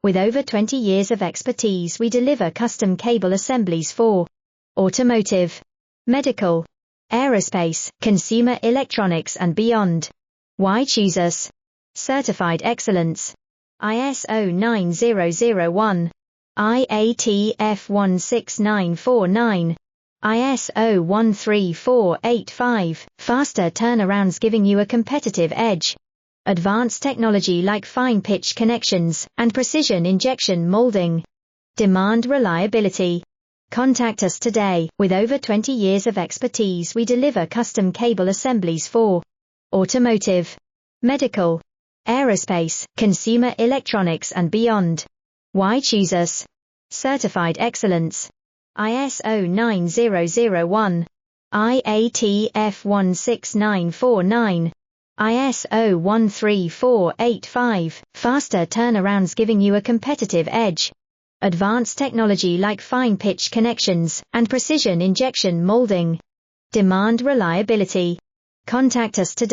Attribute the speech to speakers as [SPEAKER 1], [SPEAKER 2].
[SPEAKER 1] With over 20 years of expertise, we deliver custom cable assemblies for automotive, medical, aerospace, consumer electronics and beyond. Why choose us? Certified excellence. ISO 9001, IAT F16949, ISO 13485, faster turnarounds giving you a competitive edge. Advanced technology like fine pitch connections and precision injection molding. Demand reliability. Contact us today. With over 20 years of expertise, we deliver custom cable assemblies for automotive, medical, aerospace, consumer electronics and beyond. Why choose us? Certified excellence. ISO 9001, IAT F16949, ISO 13485, faster turnarounds giving you a competitive edge. Advanced technology like fine pitch connections and precision injection molding. Demand reliability. Contact us today.